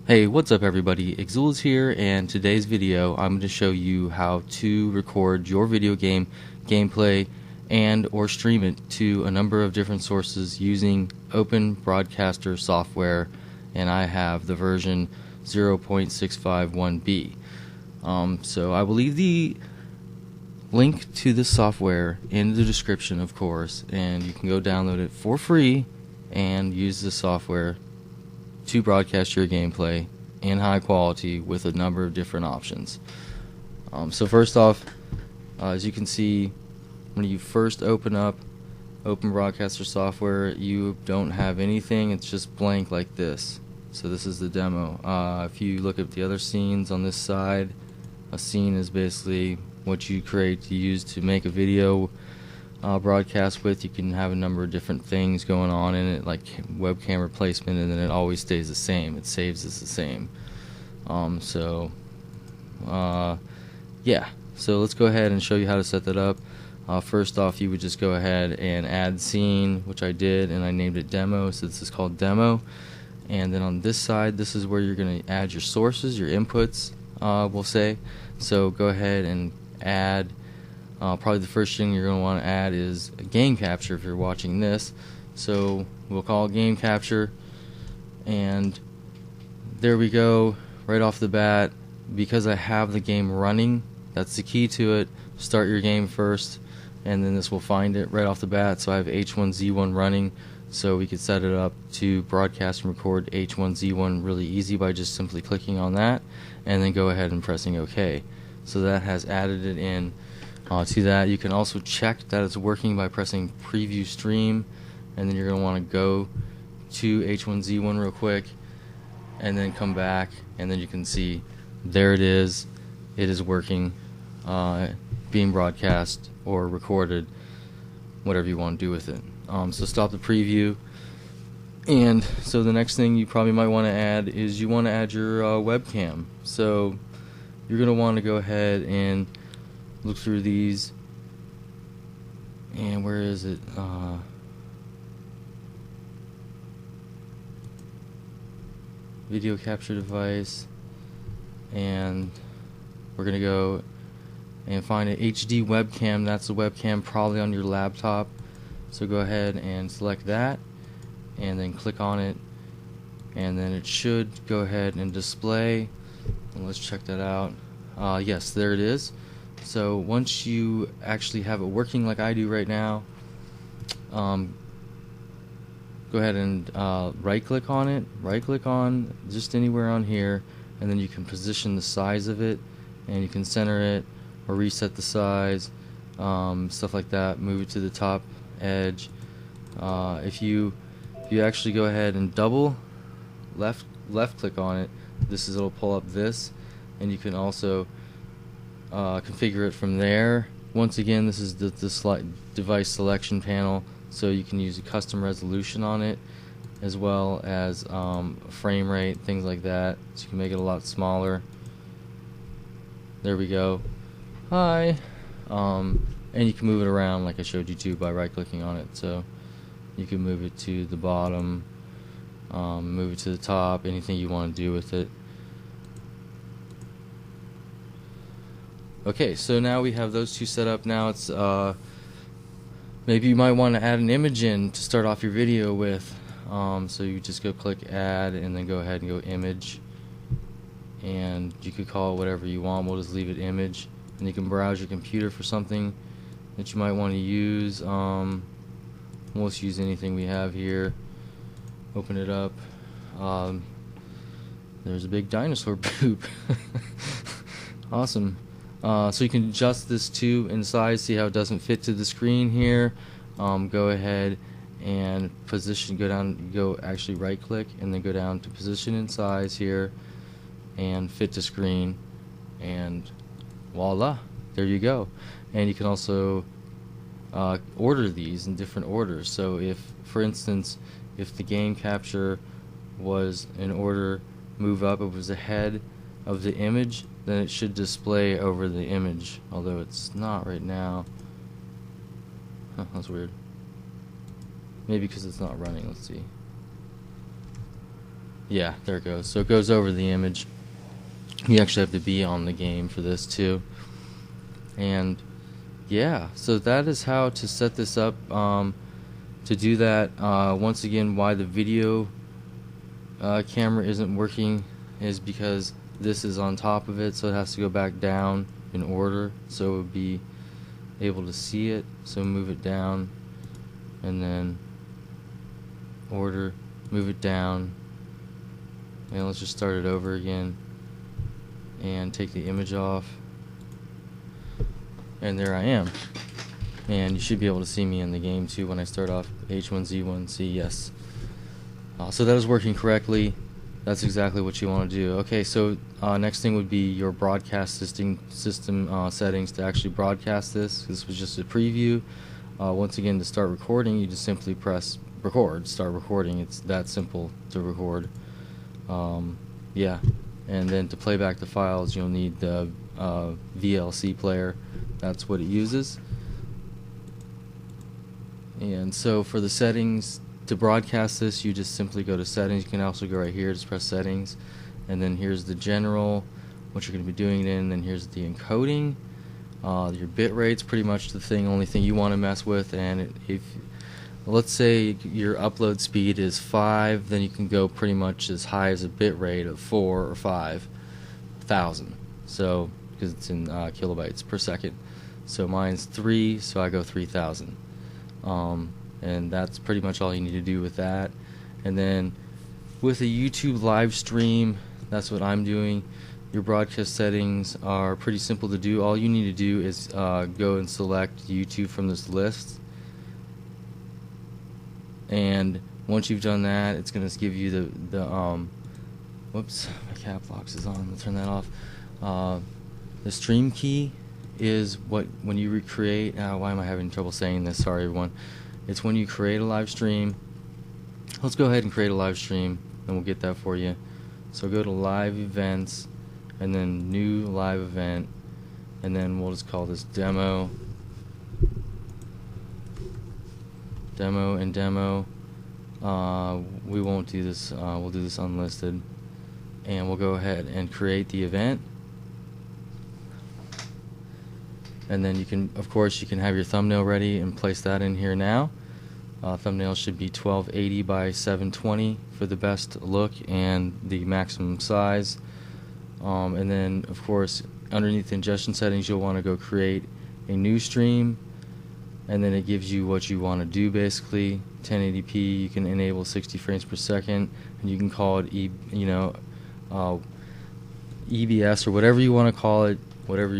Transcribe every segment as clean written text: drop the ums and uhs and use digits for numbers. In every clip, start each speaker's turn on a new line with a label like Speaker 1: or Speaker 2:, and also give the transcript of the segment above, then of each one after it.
Speaker 1: Hey, what's up everybody? Xzulas here, and today's video I'm going to show you how to record your video game gameplay and or stream it to a number of different sources using Open Broadcaster software, and I have the version 0.651b. So I will leave the link to this software in the description, of course, and you can go download it for free and use the software to broadcast your gameplay in high quality with a number of different options. So first off, as you can see, when you first open up Open Broadcaster software, you don't have anything. It's just blank like this. So this is the demo. If you look at the other scenes on this side, a scene is basically what you create to use to make a video broadcast with. You can have a number of different things going on in it, like webcam replacement, and then it always stays the same. It saves as the same. Yeah, so let's go ahead and show you how to set that up. First off, you would just go ahead and add scene, which I did, and I named it demo, so this is called demo. And then on this side, this is where you're going to add your sources, your inputs, we'll say. So go ahead and add. Probably the first thing you're going to want to add is a game capture if you're watching this. So we'll call it game capture, and there we go. Right off the bat, because I have the game running, that's the key to it. Start your game first, and then this will find it right off the bat. So I have H1Z1 running, so we could set it up to broadcast and record H1Z1 really easy by just simply clicking on that and then go ahead and pressing OK. So that has added it in. To that, you can also check that it's working by pressing preview stream, and then you're going to want to go to H1Z1 real quick and then come back, and then you can see there it is working, being broadcast or recorded, whatever you want to do with it. So stop the preview, and so the next thing you probably might want to add is you want to add your webcam. So you're going to want to go ahead and look through these, and where is it? Video capture device, and we're gonna go and find an HD webcam. That's the webcam probably on your laptop. So go ahead and select that, and then click on it, and then it should go ahead and display. And let's check that out. Yes, there it is. So once you actually have it working like I do right now, go ahead and right click on it, just anywhere on here, and then you can position the size of it, and you can center it or reset the size, stuff like that. Move it to the top edge. If you actually go ahead and double left click on it, it'll pull up this, and you can also configure it from there. Once again, this is the device selection panel, so you can use a custom resolution on it, as well as frame rate, things like that, so you can make it a lot smaller. There we go. Hi. And you can move it around like I showed you too by right clicking on it. So you can move it to the bottom, move it to the top, anything you want to do with it. Okay, so now we have those two set up. Now it's maybe you might want to add an image in to start off your video with. So you just go click add, and then go ahead and go image, and you could call it whatever you want. We'll just leave it image, and you can browse your computer for something that you might want to use. We'll just use anything we have here. Open it up. There's a big dinosaur poop. Awesome. So you can adjust this too in size, see how it doesn't fit to the screen here. Go ahead and position, actually right click, and then go down to position and size here, and fit to screen, and voila, there you go. And you can also order these in different orders. So if, for instance, if the game capture was in order move up, it was ahead of the image, then it should display over the image, although it's not right now. That's weird. Maybe because it's not running. Let's see. Yeah, there it goes. So it goes over the image. You actually have to be on the game for this too. And yeah, so that is how to set this up. To do that, once again, why the video camera isn't working is because this is on top of it, so it has to go back down in order so it would be able to see it. So move it down, and then order, move it down, and let's just start it over again and take the image off, and there I am. And you should be able to see me in the game too when I start off. H1Z1C, yes. So that is working correctly. That's exactly what you want to do. Okay, so next thing would be your broadcast system settings to actually broadcast this. This was just a preview. Once again, to start recording, you just simply press record, start recording. It's that simple to record. Yeah, and then to play back the files, you'll need the VLC player. That's what it uses. And so for the settings to broadcast this, you just simply go to settings. You can also go right here, just press settings, and then here's the general, what you're going to be doing it in. Then here's the encoding. Your bit rate's pretty much the only thing you want to mess with. And if let's say your upload speed is 5, then you can go pretty much as high as a bit rate of 4 or 5,000. So because it's in kilobytes per second. So mine's 3, so I go 3,000. And that's pretty much all you need to do with that. And then with a YouTube live stream, that's what I'm doing. Your broadcast settings are pretty simple to do. All you need to do is go and select YouTube from this list. And once you've done that, it's going to give you the whoops, my cap lock is on. I'll turn that off. The stream key is what when you recreate. Why am I having trouble saying this? Sorry, everyone. It's when you create a live stream. Let's go ahead and create a live stream, and we'll get that for you. So go to live events, and then new live event, and then we'll just call this demo. Demo and demo. We won't do this. We'll do this unlisted, and we'll go ahead and create the event. And then you can, of course, you can have your thumbnail ready and place that in here now. Thumbnail should be 1280 by 720 for the best look and the maximum size. And then, of course, underneath the ingestion settings, you'll want to go create a new stream. And then it gives you what you want to do, basically. 1080p, you can enable 60 frames per second, and you can call it EBS or whatever you want to call it. Whatever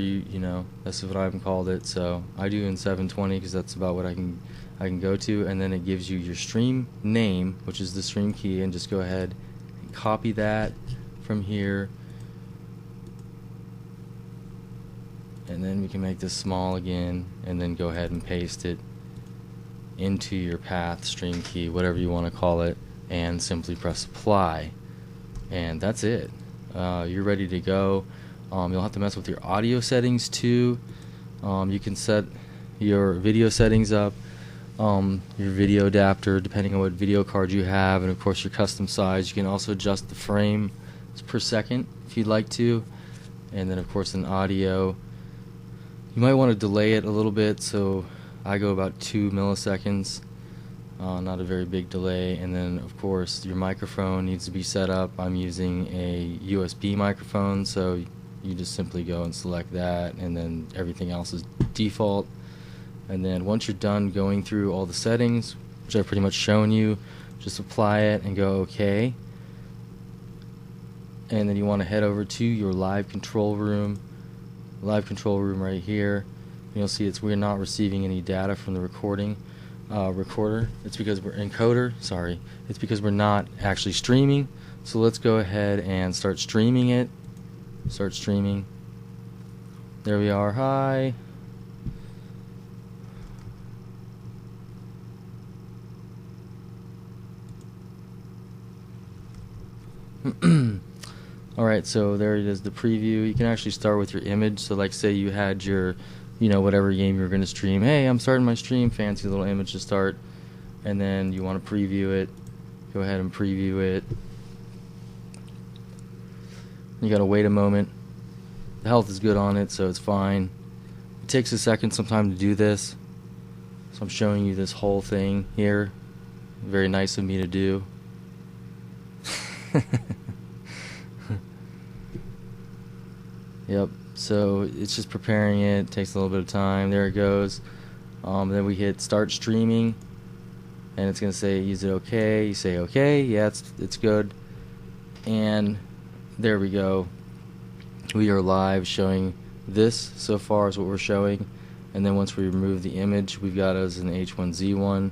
Speaker 1: that's what I've called it. So I do in 720 because that's about what I can go to. And then it gives you your stream name, which is the stream key, and just go ahead and copy that from here. And then we can make this small again, and then go ahead and paste it into your path, stream key, whatever you want to call it, and simply press apply. And that's it. You're ready to go. You'll have to mess with your audio settings too. You can set your video settings up, your video adapter, depending on what video card you have, and of course your custom size. You can also adjust the frames per second if you'd like to. And then of course in audio, you might want to delay it a little bit, so I go about 2 milliseconds, not a very big delay. And then of course your microphone needs to be set up. I'm using a USB microphone, so you just simply go and select that, and then everything else is default. And then once you're done going through all the settings, which I've pretty much shown you, just apply it and go OK. And then you want to head over to your live control room. Live control room right here. You'll see we're not receiving any data from the recorder. It's because we're encoder. Sorry, it's because we're not actually streaming. So let's go ahead and start streaming it. Start streaming. There we are. Hi. Alright, so there it is, the preview. You can actually start with your image. So like say you had your, whatever game you're going to stream. Hey, I'm starting my stream. Fancy little image to start. And then you want to preview it. Go ahead and preview it. You gotta wait a moment. The health is good on it, so it's fine. It takes a second sometime to do this, so I'm showing you this whole thing here. Very nice of me to do. Yep, so it's just preparing it. Takes a little bit of time. There it goes. Then we hit start streaming, and it's gonna say, is it okay? You say okay, yeah, it's good. And there we go. We are live, showing this so far is what we're showing. And then once we remove the image, we've got us an H1Z1,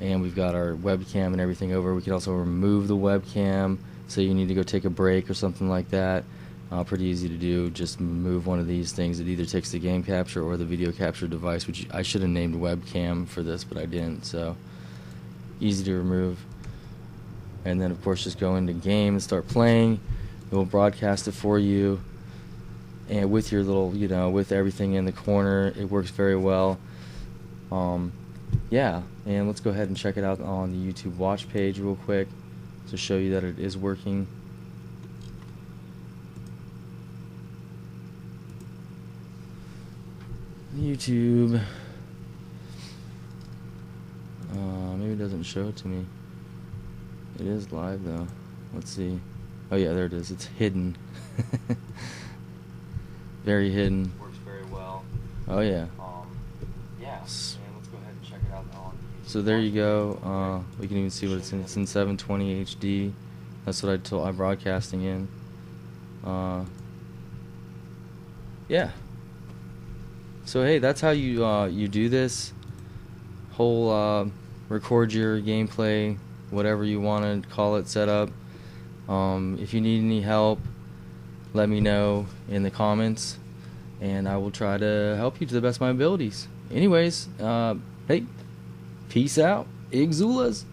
Speaker 1: and we've got our webcam and everything over. We can also remove the webcam, so you need to go take a break or something like that. Pretty easy to do. Just move one of these things. It either takes the game capture or the video capture device, which I should have named webcam for this, but I didn't. So easy to remove. And then of course just go into game and start playing. It will broadcast it for you, and with your little, with everything in the corner, it works very well. Yeah, and let's go ahead and check it out on the YouTube watch page real quick to show you that it is working. YouTube. Maybe it doesn't show it to me. It is live though. Let's see. Oh yeah, there it is. It's hidden. Very hidden. Works very well. Oh yeah. Yeah. And let's go ahead and check it out on YouTube. So there you go. We can even see what it's in. It's in 720 HD. That's what I'm broadcasting in. Yeah. So hey, that's how you do this whole record your gameplay, whatever you want to call it, setup. If you need any help, let me know in the comments, and I will try to help you to the best of my abilities. Anyways, hey, peace out, Xzulas.